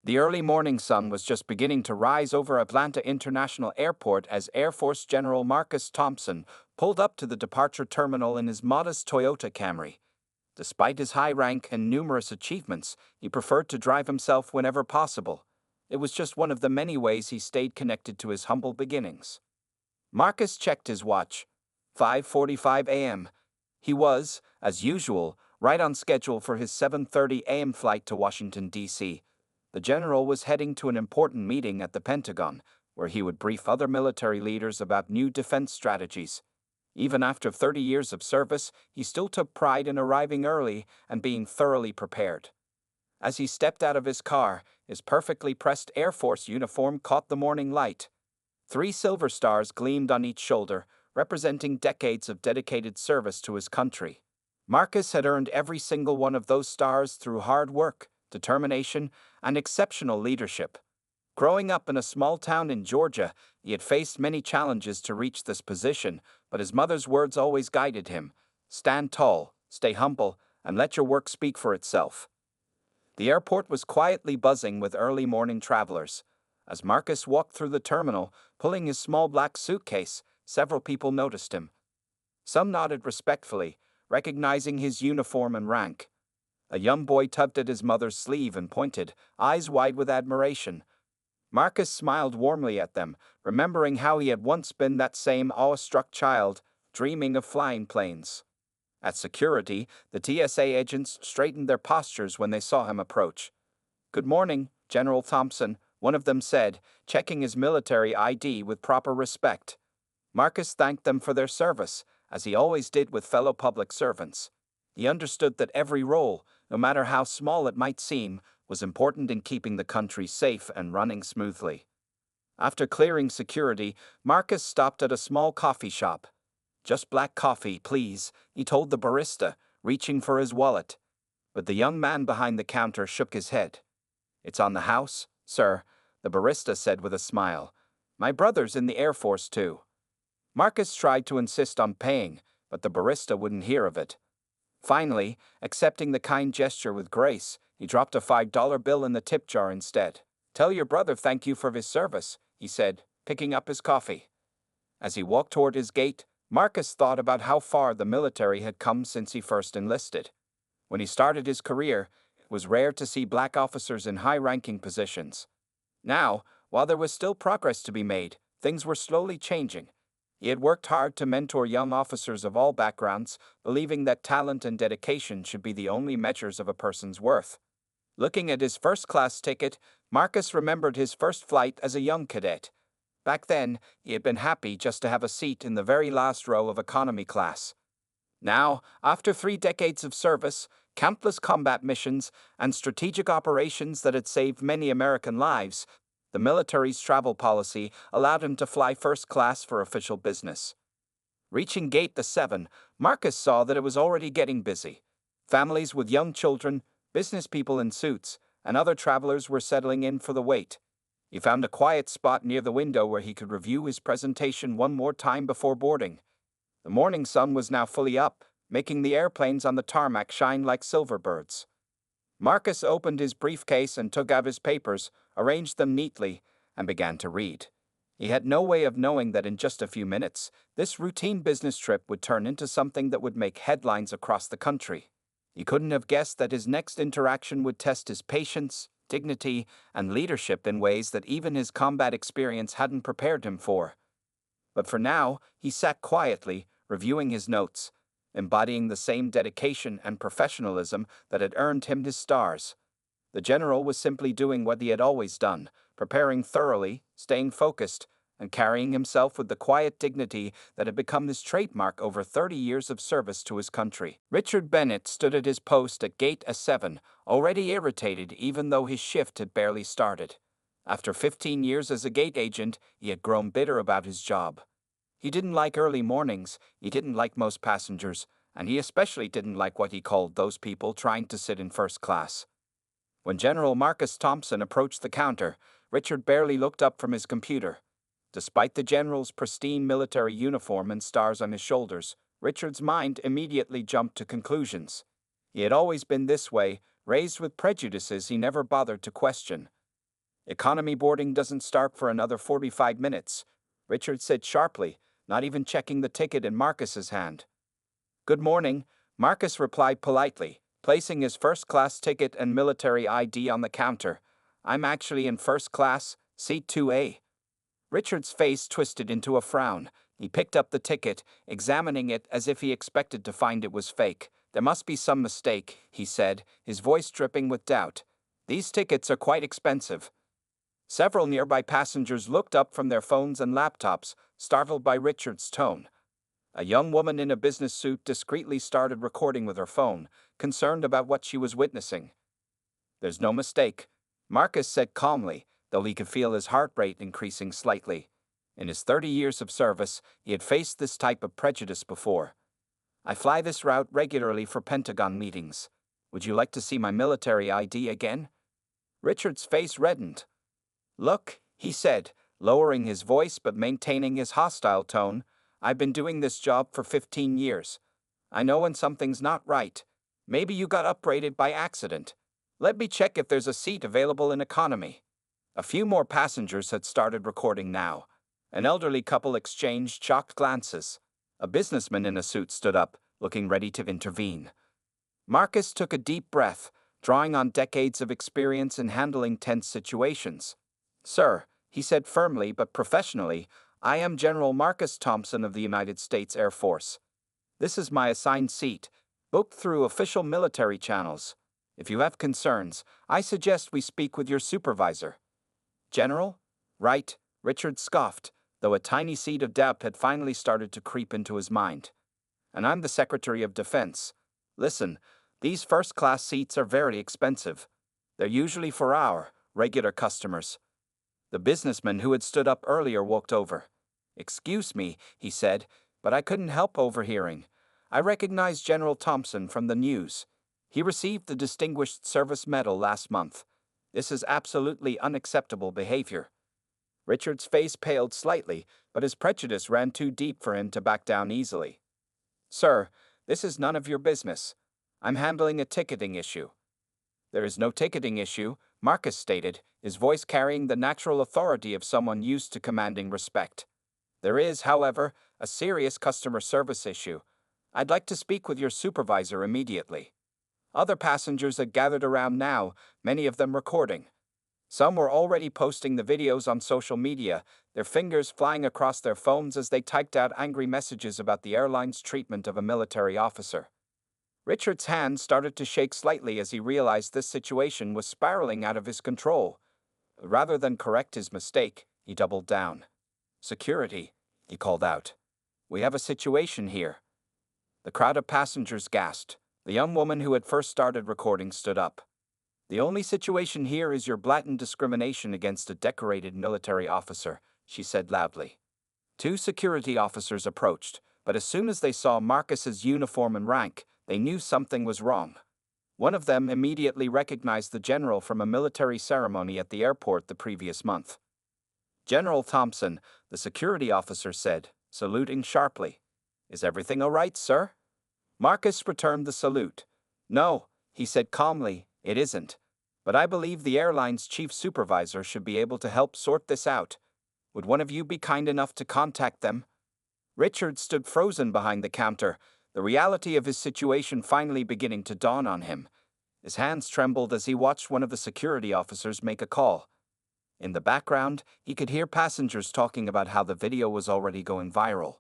The early morning sun was just beginning to rise over Atlanta International Airport as Air Force General Marcus Thompson pulled up to the departure terminal in his modest Toyota Camry. Despite his high rank and numerous achievements, he preferred to drive himself whenever possible. It was just one of the many ways he stayed connected to his humble beginnings. Marcus checked his watch. 5:45 a.m. He was, as usual, right on schedule for his 7:30 a.m. flight to Washington, D.C. The general was heading to an important meeting at the Pentagon, where he would brief other military leaders about new defense strategies. Even after 30 years of service, he still took pride in arriving early and being thoroughly prepared. As he stepped out of his car, his perfectly pressed Air Force uniform caught the morning light. 3 silver stars gleamed on each shoulder, representing decades of dedicated service to his country. Marcus had earned every single one of those stars through hard work, determination, and exceptional leadership. Growing up in a small town in Georgia, he had faced many challenges to reach this position, but his mother's words always guided him. Stand tall, stay humble, and let your work speak for itself. The airport was quietly buzzing with early morning travelers. As Marcus walked through the terminal, pulling his small black suitcase, several people noticed him. Some nodded respectfully, recognizing his uniform and rank. A young boy tugged at his mother's sleeve and pointed, eyes wide with admiration. Marcus smiled warmly at them, remembering how he had once been that same awestruck child, dreaming of flying planes. At security, the TSA agents straightened their postures when they saw him approach. "Good morning, General Thompson," one of them said, checking his military ID with proper respect. Marcus thanked them for their service, as he always did with fellow public servants. He understood that every role, no matter how small it might seem, was important in keeping the country safe and running smoothly. After clearing security, Marcus stopped at a small coffee shop. "Just black coffee, please," he told the barista, reaching for his wallet. But the young man behind the counter shook his head. "It's on the house, sir," the barista said with a smile. "My brother's in the Air Force, too." Marcus tried to insist on paying, but the barista wouldn't hear of it. Finally, accepting the kind gesture with grace, he dropped a $5 bill in the tip jar instead. "Tell your brother thank you for his service," he said, picking up his coffee. As he walked toward his gate, Marcus thought about how far the military had come since he first enlisted. When he started his career, it was rare to see black officers in high-ranking positions. Now, while there was still progress to be made, things were slowly changing. He had worked hard to mentor young officers of all backgrounds, believing that talent and dedication should be the only measures of a person's worth. Looking at his first-class ticket, Marcus remembered his first flight as a young cadet. Back then, he had been happy just to have a seat in the very last row of economy class. Now, after 3 decades of service, countless combat missions, and strategic operations that had saved many American lives, the military's travel policy allowed him to fly first class for official business. Reaching Gate A7, Marcus saw that it was already getting busy. Families with young children, business people in suits, and other travelers were settling in for the wait. He found a quiet spot near the window where he could review his presentation one more time before boarding. The morning sun was now fully up, making the airplanes on the tarmac shine like silver birds. Marcus opened his briefcase and took out his papers, arranged them neatly, and began to read. He had no way of knowing that in just a few minutes, this routine business trip would turn into something that would make headlines across the country. He couldn't have guessed that his next interaction would test his patience, dignity, and leadership in ways that even his combat experience hadn't prepared him for. But for now, he sat quietly, reviewing his notes, embodying the same dedication and professionalism that had earned him his stars. The general was simply doing what he had always done, preparing thoroughly, staying focused, and carrying himself with the quiet dignity that had become his trademark over 30 years of service to his country. Richard Bennett stood at his post at Gate A7, already irritated even though his shift had barely started. After 15 years as a gate agent, he had grown bitter about his job. He didn't like early mornings, he didn't like most passengers, and he especially didn't like what he called those people trying to sit in first class. When General Marcus Thompson approached the counter, Richard barely looked up from his computer. Despite the general's pristine military uniform and stars on his shoulders, Richard's mind immediately jumped to conclusions. He had always been this way, raised with prejudices he never bothered to question. Economy boarding doesn't start for another 45 minutes, Richard said sharply, not even checking the ticket in Marcus's hand. Good morning, Marcus replied politely, placing his first-class ticket and military ID on the counter. I'm actually in first class, seat 2A. Richard's face twisted into a frown. He picked up the ticket, examining it as if he expected to find it was fake. There must be some mistake, he said, his voice dripping with doubt. These tickets are quite expensive. Several nearby passengers looked up from their phones and laptops, startled by Richard's tone. A young woman in a business suit discreetly started recording with her phone, concerned about what she was witnessing. There's no mistake, Marcus said calmly, though he could feel his heart rate increasing slightly. In his 30 years of service, he had faced this type of prejudice before. I fly this route regularly for Pentagon meetings. Would you like to see my military ID again? Richard's face reddened. Look, he said, lowering his voice but maintaining his hostile tone, I've been doing this job for 15 years. I know when something's not right. Maybe you got upgraded by accident. Let me check if there's a seat available in economy. A few more passengers had started recording now. An elderly couple exchanged shocked glances. A businessman in a suit stood up, looking ready to intervene. Marcus took a deep breath, drawing on decades of experience in handling tense situations. Sir, he said firmly but professionally, I am General Marcus Thompson of the United States Air Force. This is my assigned seat, booked through official military channels. If you have concerns, I suggest we speak with your supervisor. General? Right, Richard scoffed, though a tiny seed of doubt had finally started to creep into his mind. And I'm the Secretary of Defense. Listen, these first-class seats are very expensive. They're usually for our regular customers. The businessman who had stood up earlier walked over. Excuse me, he said, but I couldn't help overhearing. I recognize General Thompson from the news. He received the Distinguished Service Medal last month. This is absolutely unacceptable behavior. Richard's face paled slightly, but his prejudice ran too deep for him to back down easily. Sir, this is none of your business. I'm handling a ticketing issue. There is no ticketing issue, Marcus stated, his voice carrying the natural authority of someone used to commanding respect. There is, however, a serious customer service issue. I'd like to speak with your supervisor immediately. Other passengers had gathered around now, many of them recording. Some were already posting the videos on social media, their fingers flying across their phones as they typed out angry messages about the airline's treatment of a military officer. Richard's hand started to shake slightly as he realized this situation was spiraling out of his control. Rather than correct his mistake, he doubled down. Security, he called out. We have a situation here. The crowd of passengers gasped. The young woman who had first started recording stood up. The only situation here is your blatant discrimination against a decorated military officer, she said loudly. Two security officers approached, but as soon as they saw Marcus's uniform and rank, they knew something was wrong. One of them immediately recognized the general from a military ceremony at the airport the previous month. General Thompson, the security officer said, saluting sharply. Is everything all right, sir? Marcus returned the salute. No, he said calmly, it isn't. But I believe the airline's chief supervisor should be able to help sort this out. Would one of you be kind enough to contact them? Richard stood frozen behind the counter, the reality of his situation finally beginning to dawn on him. His hands trembled as he watched one of the security officers make a call. In the background, he could hear passengers talking about how the video was already going viral.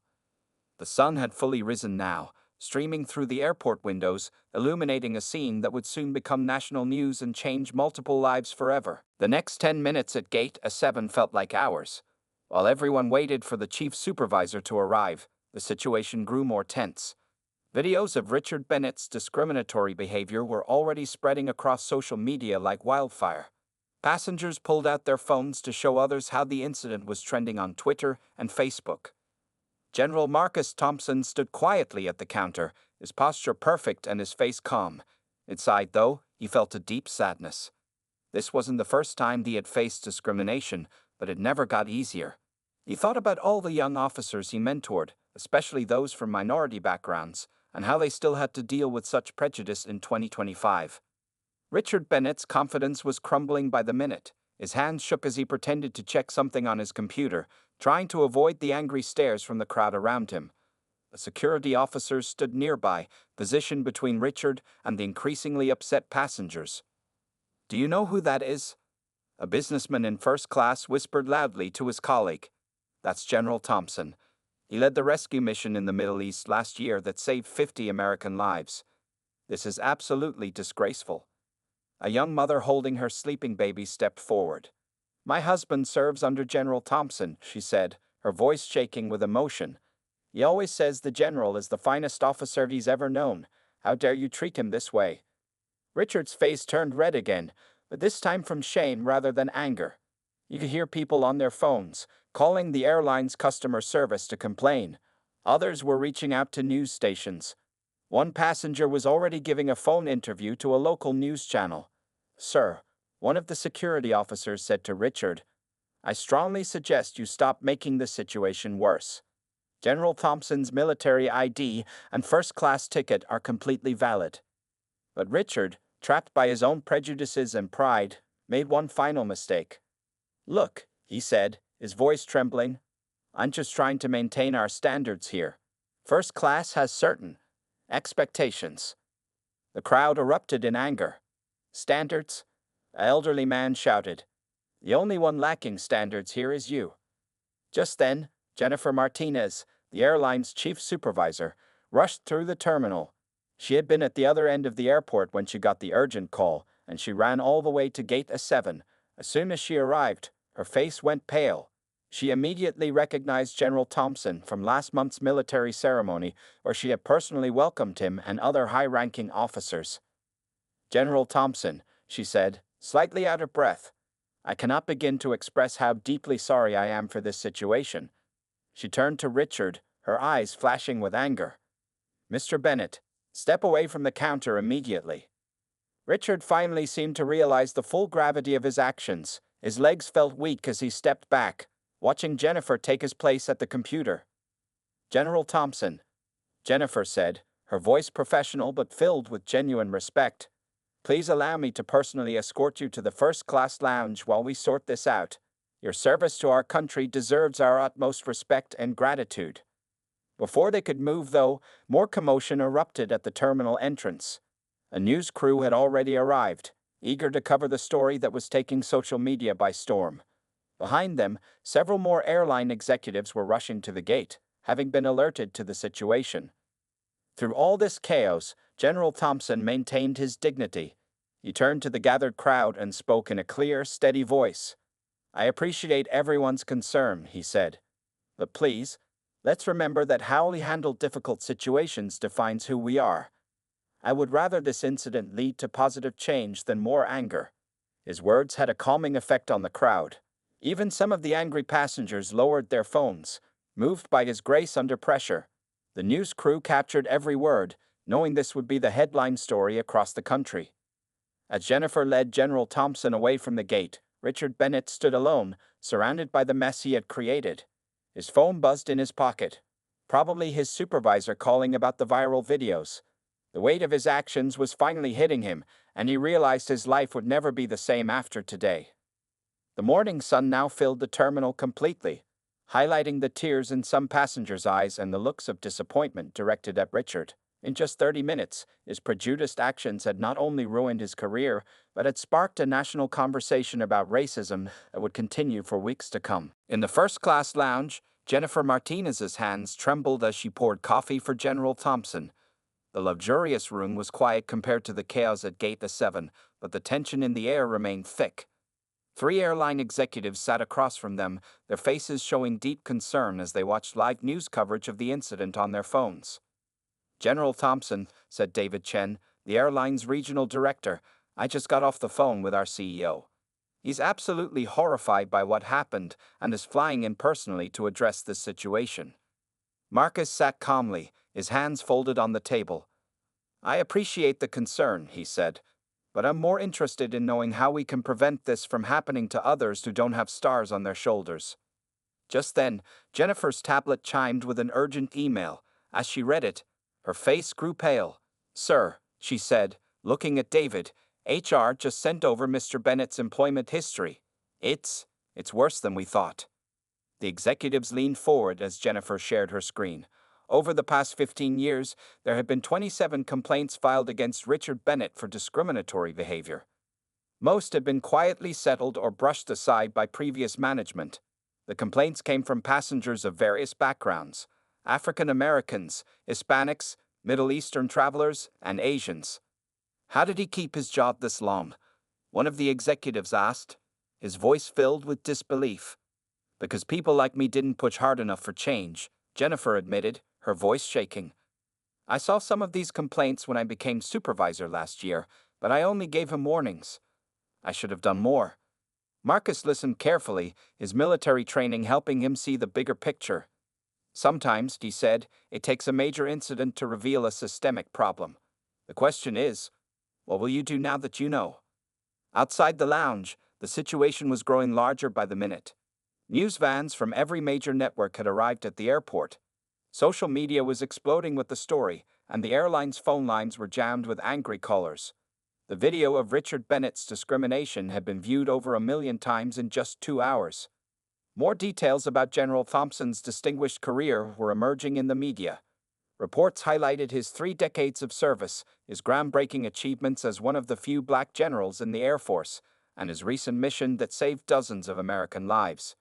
The sun had fully risen now, streaming through the airport windows, illuminating a scene that would soon become national news and change multiple lives forever. The next 10 minutes at Gate A7 felt like hours. While everyone waited for the chief supervisor to arrive, the situation grew more tense. Videos of Richard Bennett's discriminatory behavior were already spreading across social media like wildfire. Passengers pulled out their phones to show others how the incident was trending on Twitter and Facebook. General Marcus Thompson stood quietly at the counter, his posture perfect and his face calm. Inside, though, he felt a deep sadness. This wasn't the first time he had faced discrimination, but it never got easier. He thought about all the young officers he mentored, especially those from minority backgrounds, and how they still had to deal with such prejudice in 2025. Richard Bennett's confidence was crumbling by the minute. His hands shook as he pretended to check something on his computer, trying to avoid the angry stares from the crowd around him. The security officers stood nearby, positioned between Richard and the increasingly upset passengers. "Do you know who that is?" A businessman in first class whispered loudly to his colleague. "That's General Thompson. He led the rescue mission in the Middle East last year that saved 50 American lives. This is absolutely disgraceful." A young mother holding her sleeping baby stepped forward. "My husband serves under General Thompson," she said, her voice shaking with emotion. "He always says the general is the finest officer he's ever known. How dare you treat him this way?" Richard's face turned red again, but this time from shame rather than anger. You could hear people on their phones, calling the airline's customer service to complain. Others were reaching out to news stations. One passenger was already giving a phone interview to a local news channel. "Sir," one of the security officers said to Richard, "I strongly suggest you stop making this situation worse. General Thompson's military ID and first-class ticket are completely valid." But Richard, trapped by his own prejudices and pride, made one final mistake. "Look," he said, his voice trembling, "I'm just trying to maintain our standards here. First class has certain expectations." The crowd erupted in anger. "Standards?" An elderly man shouted. "The only one lacking standards here is you." Just then, Jennifer Martinez, the airline's chief supervisor, rushed through the terminal. She had been at the other end of the airport when she got the urgent call, and she ran all the way to Gate A7. As soon as she arrived, her face went pale. She immediately recognized General Thompson from last month's military ceremony, where she had personally welcomed him and other high-ranking officers. "General Thompson," she said, slightly out of breath, "I cannot begin to express how deeply sorry I am for this situation." She turned to Richard, her eyes flashing with anger. "Mr. Bennett, step away from the counter immediately." Richard finally seemed to realize the full gravity of his actions. His legs felt weak as he stepped back, watching Jennifer take his place at the computer. "General Thompson," Jennifer said, her voice professional but filled with genuine respect, "please allow me to personally escort you to the first-class lounge while we sort this out. Your service to our country deserves our utmost respect and gratitude." Before they could move, though, more commotion erupted at the terminal entrance. A news crew had already arrived, eager to cover the story that was taking social media by storm. Behind them, several more airline executives were rushing to the gate, having been alerted to the situation. Through all this chaos, General Thompson maintained his dignity. He turned to the gathered crowd and spoke in a clear, steady voice. "I appreciate everyone's concern," he said. "But please, let's remember that how we handle difficult situations defines who we are. I would rather this incident lead to positive change than more anger." His words had a calming effect on the crowd. Even some of the angry passengers lowered their phones, moved by his grace under pressure. The news crew captured every word, knowing this would be the headline story across the country. As Jennifer led General Thompson away from the gate, Richard Bennett stood alone, surrounded by the mess he had created. His phone buzzed in his pocket. Probably his supervisor calling about the viral videos. The weight of his actions was finally hitting him, and he realized his life would never be the same after today. The morning sun now filled the terminal completely, highlighting the tears in some passengers' eyes and the looks of disappointment directed at Richard. In just 30 minutes, his prejudiced actions had not only ruined his career, but had sparked a national conversation about racism that would continue for weeks to come. In the first-class lounge, Jennifer Martinez's hands trembled as she poured coffee for General Thompson. The luxurious room was quiet compared to the chaos at Gate A7, but the tension in the air remained thick. 3 airline executives sat across from them, their faces showing deep concern as they watched live news coverage of the incident on their phones. "General Thompson," said David Chen, the airline's regional director, "I just got off the phone with our CEO. He's absolutely horrified by what happened and is flying in personally to address this situation." Marcus sat calmly, his hands folded on the table. "I appreciate the concern," he said, "but I'm more interested in knowing how we can prevent this from happening to others who don't have stars on their shoulders." Just then, Jennifer's tablet chimed with an urgent email. As she read it, her face grew pale. "Sir," she said, looking at David, "HR just sent over Mr. Bennett's employment history. It's worse than we thought. The executives leaned forward as Jennifer shared her screen. Over the past 15 years, there have been 27 complaints filed against Richard Bennett for discriminatory behavior. Most had been quietly settled or brushed aside by previous management. The complaints came from passengers of various backgrounds: African Americans, Hispanics, Middle Eastern travelers, and Asians. How did he keep his job this long? One of the executives asked, his voice filled with disbelief. Because people like me didn't push hard enough for change, Jennifer admitted, her voice shaking. I saw some of these complaints when I became supervisor last year, but I only gave him warnings. I should have done more. Marcus listened carefully, his military training helping him see the bigger picture. Sometimes, he said, it takes a major incident to reveal a systemic problem. The question is, what will you do now that you know? Outside the lounge, the situation was growing larger by the minute. News vans from every major network had arrived at the airport. Social media was exploding with the story, and the airline's phone lines were jammed with angry callers. The video of Richard Bennett's discrimination had been viewed over 1 million times in just 2 hours. More details about General Thompson's distinguished career were emerging in the media. Reports highlighted his 3 decades of service, his groundbreaking achievements as one of the few black generals in the Air Force, and his recent mission that saved dozens of American lives.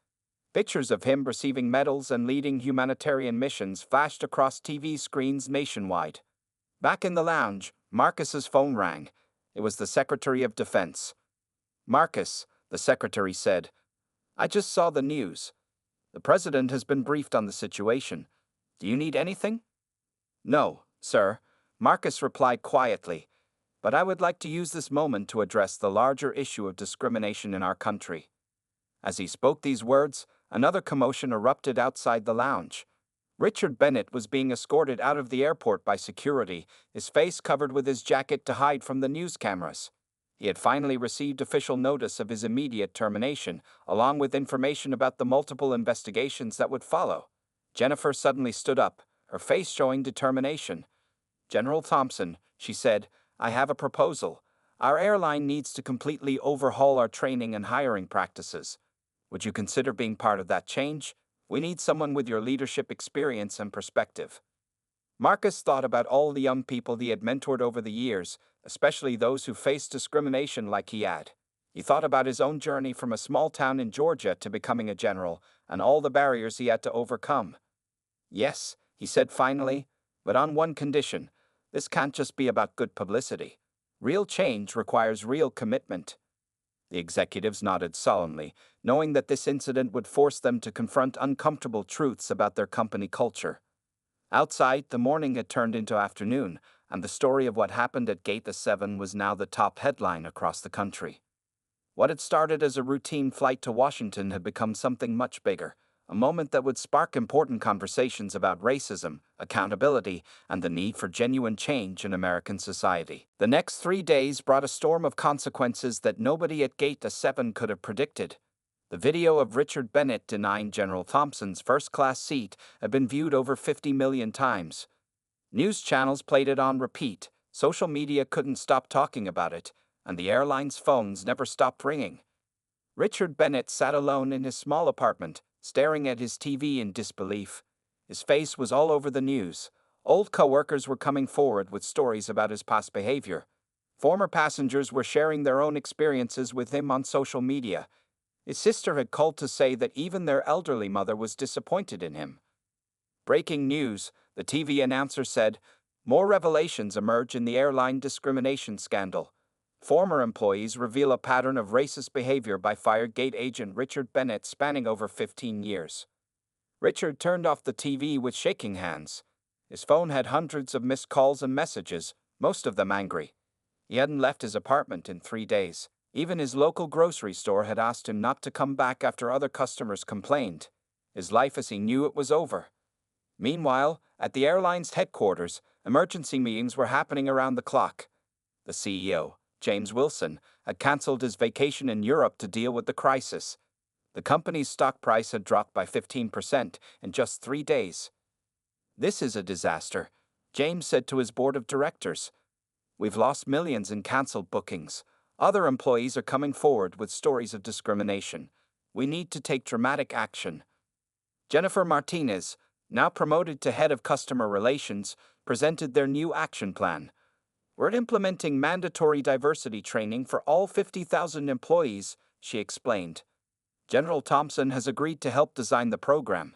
Pictures of him receiving medals and leading humanitarian missions flashed across TV screens nationwide. Back in the lounge, Marcus's phone rang. It was the Secretary of Defense. Marcus, the secretary said, I just saw the news. The president has been briefed on the situation. Do you need anything? No, sir, Marcus replied quietly, but I would like to use this moment to address the larger issue of discrimination in our country. As he spoke these words, another commotion erupted outside the lounge. Richard Bennett was being escorted out of the airport by security, his face covered with his jacket to hide from the news cameras. He had finally received official notice of his immediate termination, along with information about the multiple investigations that would follow. Jennifer suddenly stood up, her face showing determination. General Thompson, she said, I have a proposal. Our airline needs to completely overhaul our training and hiring practices. Would you consider being part of that change? We need someone with your leadership experience and perspective. Marcus thought about all the young people he had mentored over the years, especially those who faced discrimination like he had. He thought about his own journey from a small town in Georgia to becoming a general, and all the barriers he had to overcome. Yes, he said finally, but on one condition. This can't just be about good publicity. Real change requires real commitment. The executives nodded solemnly, knowing that this incident would force them to confront uncomfortable truths about their company culture. Outside, the morning had turned into afternoon, and the story of what happened at Gate A7 was now the top headline across the country. What had started as a routine flight to Washington had become something much bigger, a moment that would spark important conversations about racism, accountability, and the need for genuine change in American society. The next 3 days brought a storm of consequences that nobody at Gate A7 could have predicted. The video of Richard Bennett denying General Thompson's first-class seat had been viewed over 50 million times. News channels played it on repeat, social media couldn't stop talking about it, and the airline's phones never stopped ringing. Richard Bennett sat alone in his small apartment, staring at his TV in disbelief. His face was all over the news. Old co-workers were coming forward with stories about his past behavior. Former passengers were sharing their own experiences with him on social media. His sister had called to say that even their elderly mother was disappointed in him. Breaking news, the TV announcer said, more revelations emerge in the airline discrimination scandal. Former employees reveal a pattern of racist behavior by fired gate agent Richard Bennett spanning over 15 years. Richard turned off the TV with shaking hands. His phone had hundreds of missed calls and messages, most of them angry. He hadn't left his apartment in 3 days. Even his local grocery store had asked him not to come back after other customers complained. His life as he knew it was over. Meanwhile, at the airline's headquarters, emergency meetings were happening around the clock. The CEO, James Wilson, had canceled his vacation in Europe to deal with the crisis. The company's stock price had dropped by 15% in just 3 days. This is a disaster, James said to his board of directors. We've lost millions in canceled bookings. Other employees are coming forward with stories of discrimination. We need to take dramatic action. Jennifer Martinez, now promoted to head of customer relations, presented their new action plan. We're implementing mandatory diversity training for all 50,000 employees, she explained. General Thompson has agreed to help design the program.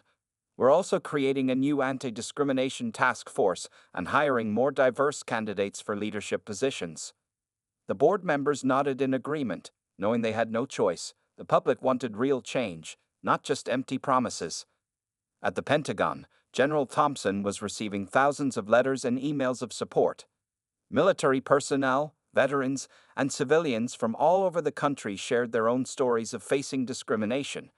We're also creating a new anti-discrimination task force and hiring more diverse candidates for leadership positions. The board members nodded in agreement, knowing they had no choice. The public wanted real change, not just empty promises. At the Pentagon, General Thompson was receiving thousands of letters and emails of support. Military personnel, veterans, and civilians from all over the country shared their own stories of facing discrimination.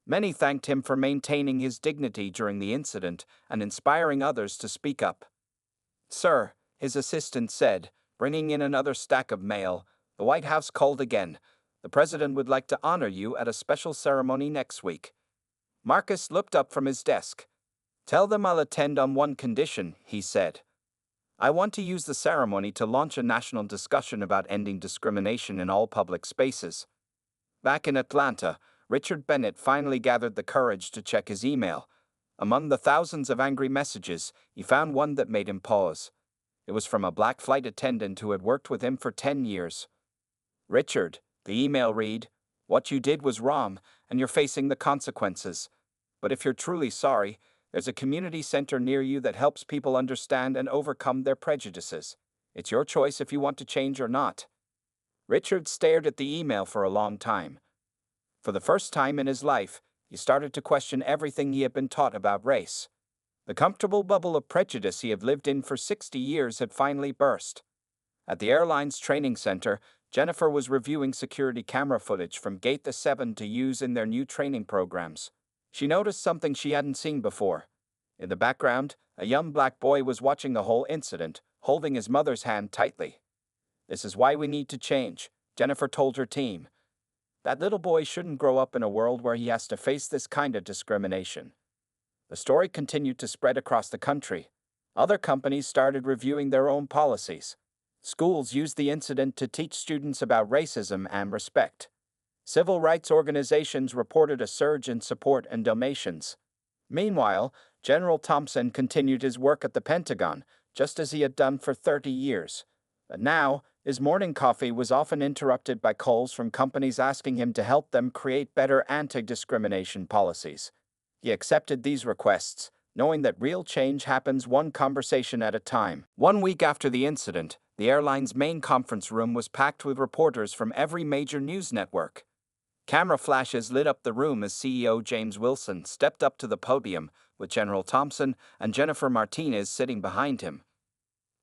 Many thanked him for maintaining his dignity during the incident and inspiring others to speak up. "Sir," his assistant said, bringing in another stack of mail, "the White House called again. The president would like to honor you at a special ceremony next week." Marcus looked up from his desk. "Tell them I'll attend on one condition," he said. "I want to use the ceremony to launch a national discussion about ending discrimination in all public spaces." Back in Atlanta, Richard Bennett finally gathered the courage to check his email. Among the thousands of angry messages, he found one that made him pause. It was from a black flight attendant who had worked with him for 10 years. "Richard," the email read, "what you did was wrong, and you're facing the consequences. But if you're truly sorry, there's a community center near you that helps people understand and overcome their prejudices. It's your choice if you want to change or not." Richard stared at the email for a long time. For the first time in his life, he started to question everything he had been taught about race. The comfortable bubble of prejudice he had lived in for 60 years had finally burst. At the airline's training center, Jennifer was reviewing security camera footage from Gate the 7 to use in their new training programs. She noticed something she hadn't seen before. In the background, a young black boy was watching the whole incident, holding his mother's hand tightly. "This is why we need to change," Jennifer told her team. "That little boy shouldn't grow up in a world where he has to face this kind of discrimination." The story continued to spread across the country. Other companies started reviewing their own policies. Schools used the incident to teach students about racism and respect. Civil rights organizations reported a surge in support and donations. Meanwhile, General Thompson continued his work at the Pentagon, just as he had done for 30 years. But now, his morning coffee was often interrupted by calls from companies asking him to help them create better anti-discrimination policies. He accepted these requests, knowing that real change happens one conversation at a time. 1 week after the incident, the airline's main conference room was packed with reporters from every major news network. Camera flashes lit up the room as CEO James Wilson stepped up to the podium, with General Thompson and Jennifer Martinez sitting behind him.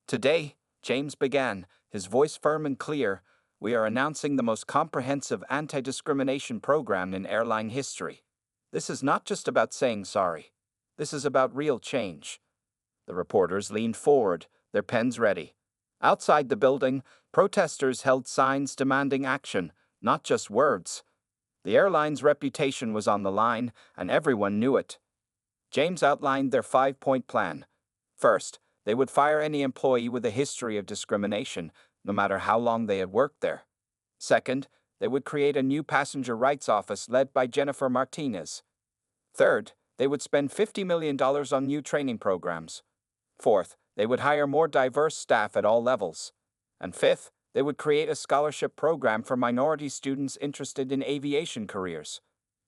"Today," James began, his voice firm and clear, "we are announcing the most comprehensive anti-discrimination program in airline history. This is not just about saying sorry. This is about real change." The reporters leaned forward, their pens ready. Outside the building, protesters held signs demanding action, not just words. The airline's reputation was on the line, and everyone knew it. James outlined their 5-point plan. First, they would fire any employee with a history of discrimination, no matter how long they had worked there. Second, they would create a new passenger rights office led by Jennifer Martinez. Third, they would spend $50 million on new training programs. Fourth, they would hire more diverse staff at all levels. And fifth, they would create a scholarship program for minority students interested in aviation careers.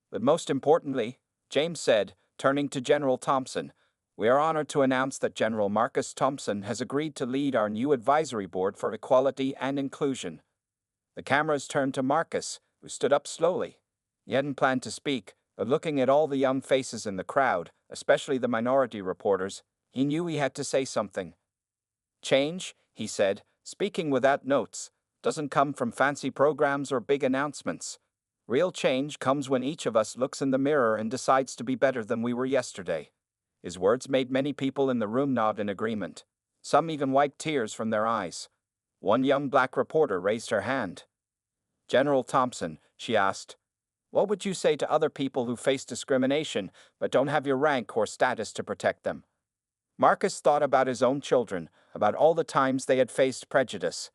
But most importantly, James said, turning to General Thompson, "We are honored to announce that General Marcus Thompson has agreed to lead our new advisory board for equality and inclusion." The cameras turned to Marcus, who stood up slowly. He hadn't planned to speak, but looking at all the young faces in the crowd, especially the minority reporters, he knew he had to say something. "Change," he said, speaking without notes, "doesn't come from fancy programs or big announcements. Real change comes when each of us looks in the mirror and decides to be better than we were yesterday." His words made many people in the room nod in agreement. Some even wiped tears from their eyes. One young black reporter raised her hand. "General Thompson," she asked, "what would you say to other people who face discrimination but don't have your rank or status to protect them?" Marcus thought about his own children, about all the times they had faced prejudice.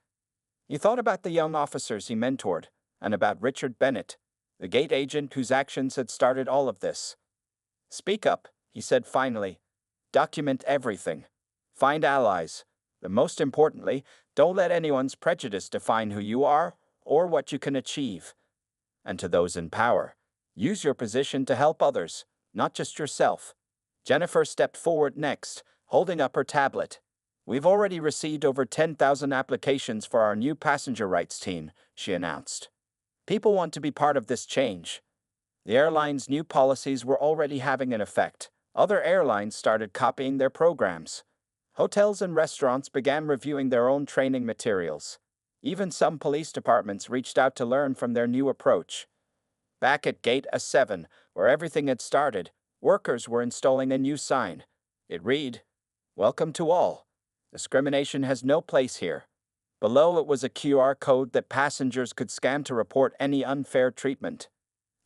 He thought about the young officers he mentored, and about Richard Bennett, the gate agent whose actions had started all of this. Speak up, he said finally. Document everything. Find allies. But most importantly, don't let anyone's prejudice define who you are or what you can achieve. And to those in power, use your position to help others, not just yourself. Jennifer stepped forward next, holding up her tablet. We've already received over 10,000 applications for our new passenger rights team, she announced. People want to be part of this change. The airline's new policies were already having an effect. Other airlines started copying their programs. Hotels and restaurants began reviewing their own training materials. Even some police departments reached out to learn from their new approach. Back at Gate A7, where everything had started, workers were installing a new sign. It read, "Welcome to all. Discrimination has no place here." Below it was a QR code that passengers could scan to report any unfair treatment.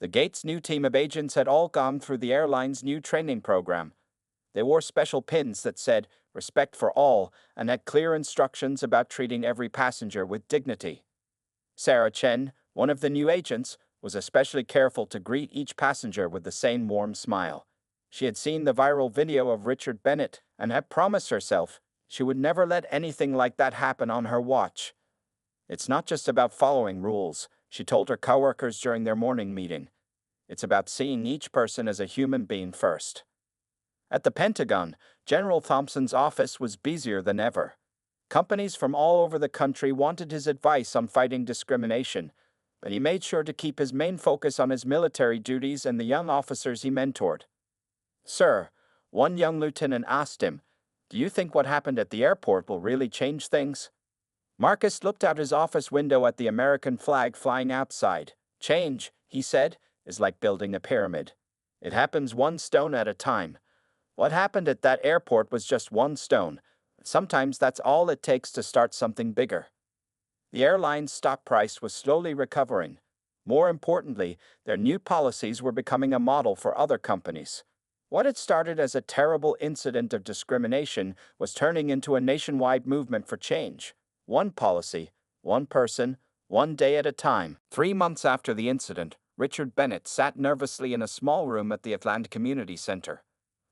The Gate's new team of agents had all gone through the airline's new training program. They wore special pins that said, "Respect for all," and had clear instructions about treating every passenger with dignity. Sarah Chen, one of the new agents, was especially careful to greet each passenger with the same warm smile. She had seen the viral video of Richard Bennett and had promised herself she would never let anything like that happen on her watch. It's not just about following rules, she told her coworkers during their morning meeting. It's about seeing each person as a human being first. At the Pentagon, General Thompson's office was busier than ever. Companies from all over the country wanted his advice on fighting discrimination, but he made sure to keep his main focus on his military duties and the young officers he mentored. "Sir," one young lieutenant asked him, "do you think what happened at the airport will really change things?" Marcus looked out his office window at the American flag flying outside. "Change," he said, "is like building a pyramid. It happens one stone at a time. What happened at that airport was just one stone. Sometimes that's all it takes to start something bigger." The airline's stock price was slowly recovering. More importantly, their new policies were becoming a model for other companies. What had started as a terrible incident of discrimination was turning into a nationwide movement for change. One policy, one person, one day at a time. 3 months after the incident, Richard Bennett sat nervously in a small room at the Atlanta Community Center.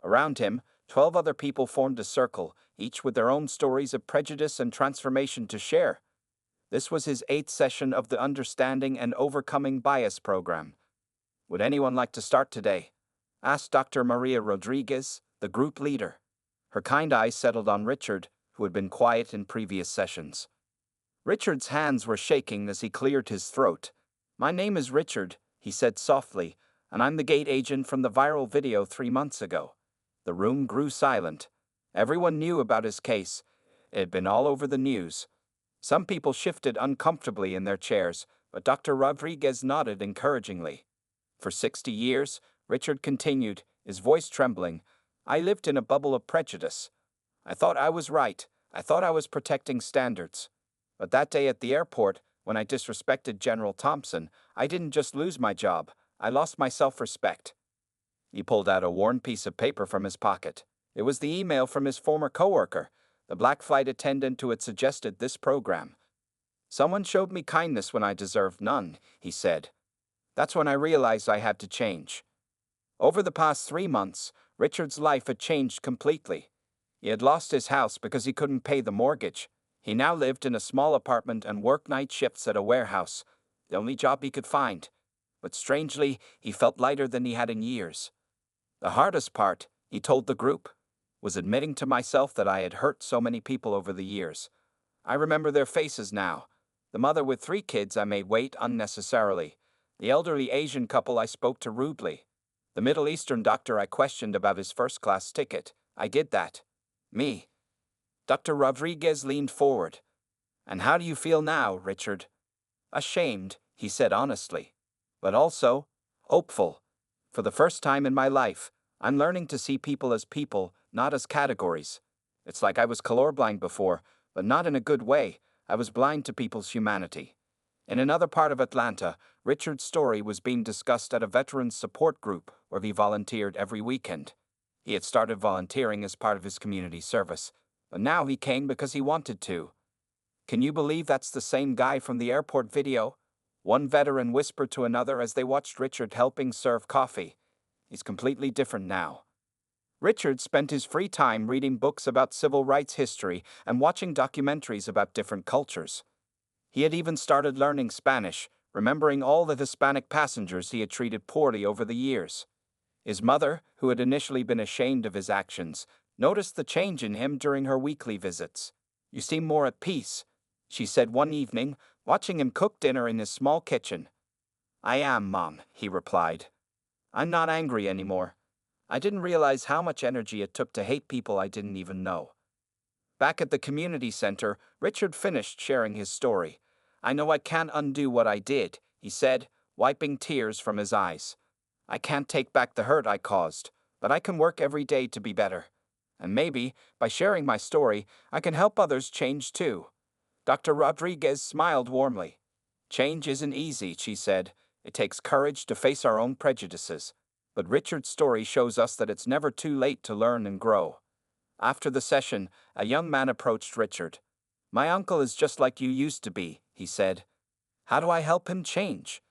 Around him, 12 other people formed a circle, each with their own stories of prejudice and transformation to share. This was his 8th session of the Understanding and Overcoming Bias program. "Would anyone like to start today?" asked Dr. Maria Rodriguez, the group leader. Her kind eyes settled on Richard, who had been quiet in previous sessions. Richard's hands were shaking as he cleared his throat. "My name is Richard," he said softly, "and I'm the gate agent from the viral video 3 months ago." The room grew silent. Everyone knew about his case. It had been all over the news. Some people shifted uncomfortably in their chairs, but Dr. Rodriguez nodded encouragingly. "For 60 years, Richard continued, his voice trembling, I lived in a bubble of prejudice. I thought I was right. I thought I was protecting standards. But that day at the airport, when I disrespected General Thompson, I didn't just lose my job. I lost my self-respect." He pulled out a worn piece of paper from his pocket. It was the email from his former coworker, the black flight attendant who had suggested this program. "Someone showed me kindness when I deserved none," he said. "That's when I realized I had to change." Over the past 3 months, Richard's life had changed completely. He had lost his house because he couldn't pay the mortgage. He now lived in a small apartment and worked night shifts at a warehouse, the only job he could find. But strangely, he felt lighter than he had in years. "The hardest part," he told the group, "was admitting to myself that I had hurt so many people over the years. I remember their faces now. The mother with 3 kids I made wait unnecessarily. The elderly Asian couple I spoke to rudely. The Middle Eastern doctor I questioned about his first-class ticket. I did that. Me." Dr. Rodriguez leaned forward. "And how do you feel now, Richard?" "Ashamed," he said honestly. "But also hopeful. For the first time in my life, I'm learning to see people as people, not as categories. It's like I was colorblind before, but not in a good way. I was blind to people's humanity." In another part of Atlanta, Richard's story was being discussed at a veterans support group where he volunteered every weekend. He had started volunteering as part of his community service, but now he came because he wanted to. Can you believe that's the same guy from the airport video? One veteran whispered to another as they watched Richard helping serve coffee. He's completely different now. Richard spent his free time reading books about civil rights history and watching documentaries about different cultures. He had even started learning Spanish, remembering all the Hispanic passengers he had treated poorly over the years. His mother, who had initially been ashamed of his actions, noticed the change in him during her weekly visits. "You seem more at peace," she said one evening, watching him cook dinner in his small kitchen. "I am, Mom," he replied. "I'm not angry anymore. I didn't realize how much energy it took to hate people I didn't even know." Back at the community center, Richard finished sharing his story. "I know I can't undo what I did," he said, wiping tears from his eyes. "I can't take back the hurt I caused, but I can work every day to be better. And maybe, by sharing my story, I can help others change too." Dr. Rodriguez smiled warmly. "Change isn't easy," she said. "It takes courage to face our own prejudices. But Richard's story shows us that it's never too late to learn and grow." After the session, a young man approached Richard. "My uncle is just like you used to be," he said. "How do I help him change?"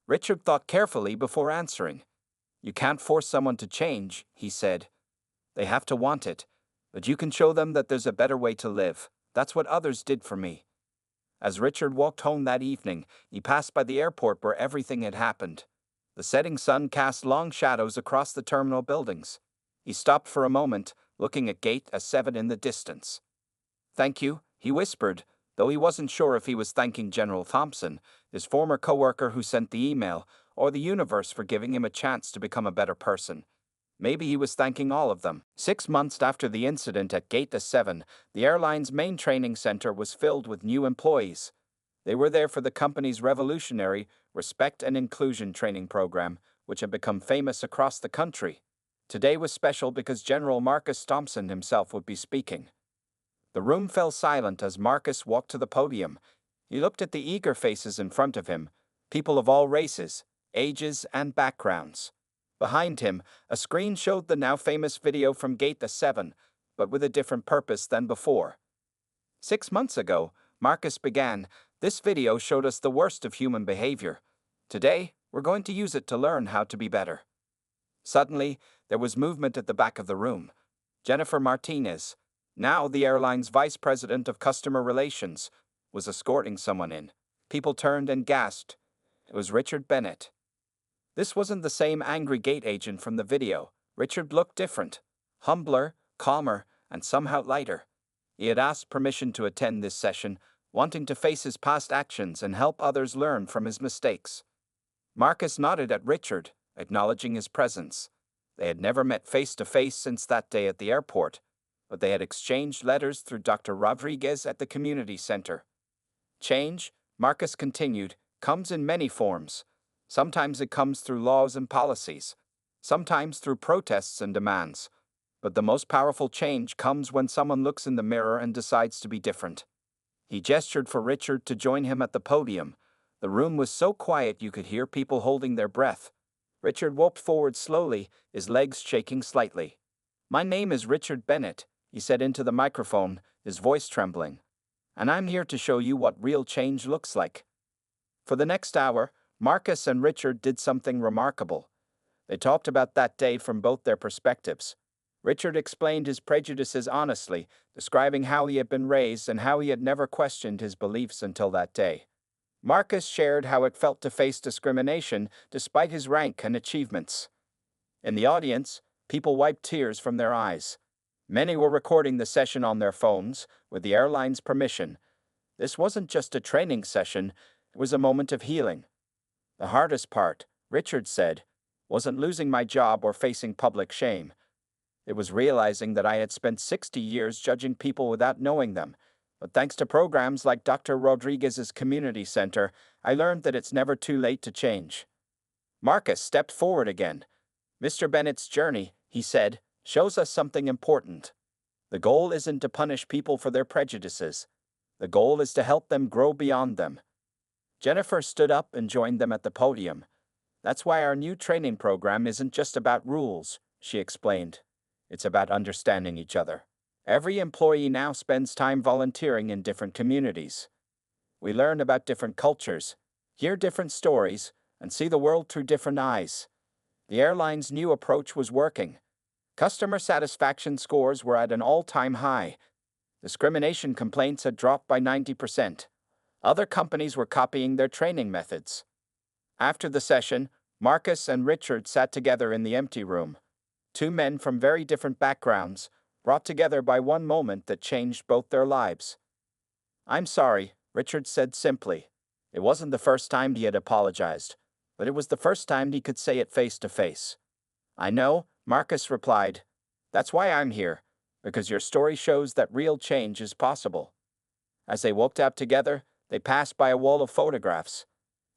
Richard thought carefully before answering. "You can't force someone to change," he said. "They have to want it, but you can show them that there's a better way to live. That's what others did for me." As Richard walked home that evening, he passed by the airport where everything had happened. The setting sun cast long shadows across the terminal buildings. He stopped for a moment, looking at Gate A7 in the distance. "Thank you," he whispered, though he wasn't sure if he was thanking General Thompson, his former coworker who sent the email, or the universe for giving him a chance to become a better person. Maybe he was thanking all of them. 6 months after the incident at Gate A7, the airline's main training center was filled with new employees. They were there for the company's revolutionary Respect and Inclusion training program, which had become famous across the country. Today was special because General Marcus Thompson himself would be speaking. The room fell silent as Marcus walked to the podium. He looked at the eager faces in front of him, people of all races, ages, and backgrounds. Behind him, a screen showed the now famous video from Gate A7, but with a different purpose than before. 6 months ago, Marcus began, "This video showed us the worst of human behavior. Today, we're going to use it to learn how to be better." Suddenly, there was movement at the back of the room. Jennifer Martinez, now the airline's vice president of customer relations, was escorting someone in. People turned and gasped. It was Richard Bennett. This wasn't the same angry gate agent from the video. Richard looked different, humbler, calmer, and somehow lighter. He had asked permission to attend this session, wanting to face his past actions and help others learn from his mistakes. Marcus nodded at Richard, acknowledging his presence. They had never met face to face since that day at the airport, but they had exchanged letters through Dr. Rodriguez at the community center. "Change," Marcus continued, "comes in many forms. Sometimes it comes through laws and policies, sometimes through protests and demands. But the most powerful change comes when someone looks in the mirror and decides to be different." He gestured for Richard to join him at the podium. The room was so quiet you could hear people holding their breath. Richard walked forward slowly, his legs shaking slightly. "My name is Richard Bennett," he said into the microphone, his voice trembling. "And I'm here to show you what real change looks like." For the next hour, Marcus and Richard did something remarkable. They talked about that day from both their perspectives. Richard explained his prejudices honestly, describing how he had been raised and how he had never questioned his beliefs until that day. Marcus shared how it felt to face discrimination despite his rank and achievements. In the audience, people wiped tears from their eyes. Many were recording the session on their phones, with the airline's permission. This wasn't just a training session, it was a moment of healing. "The hardest part," Richard said, "wasn't losing my job or facing public shame. It was realizing that I had spent 60 years judging people without knowing them. But thanks to programs like Dr. Rodriguez's Community Center, I learned that it's never too late to change." Marcus stepped forward again. "Mr. Bennett's journey," he said, "shows us something important. The goal isn't to punish people for their prejudices. The goal is to help them grow beyond them." Jennifer stood up and joined them at the podium. "That's why our new training program isn't just about rules," she explained. "It's about understanding each other. Every employee now spends time volunteering in different communities. We learn about different cultures, hear different stories, and see the world through different eyes. The airline's new approach was working. Customer satisfaction scores were at an all-time high. Discrimination complaints had dropped by 90%. Other companies were copying their training methods. After the session, Marcus and Richard sat together in the empty room. Two men from very different backgrounds, brought together by one moment that changed both their lives. "I'm sorry," Richard said simply. It wasn't the first time he had apologized, but it was the first time he could say it face to face. "I know," Marcus replied. "That's why I'm here, because your story shows that real change is possible." As they walked out together, they passed by a wall of photographs.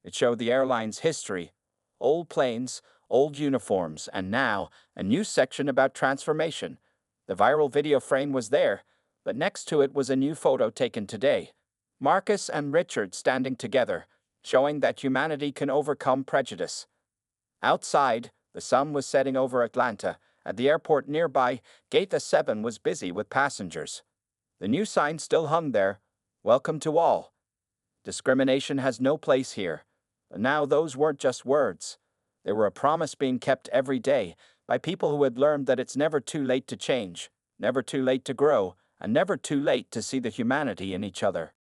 It showed the airline's history, old planes, old uniforms, and now a new section about transformation. The viral video frame was there, but next to it was a new photo taken today. Marcus and Richard standing together, showing that humanity can overcome prejudice. Outside, the sun was setting over Atlanta. At the airport nearby, Gate A7 was busy with passengers. The new sign still hung there, "Welcome to all." Discrimination has no place here. But now those weren't just words. They were a promise being kept every day by people who had learned that it's never too late to change, never too late to grow, and never too late to see the humanity in each other.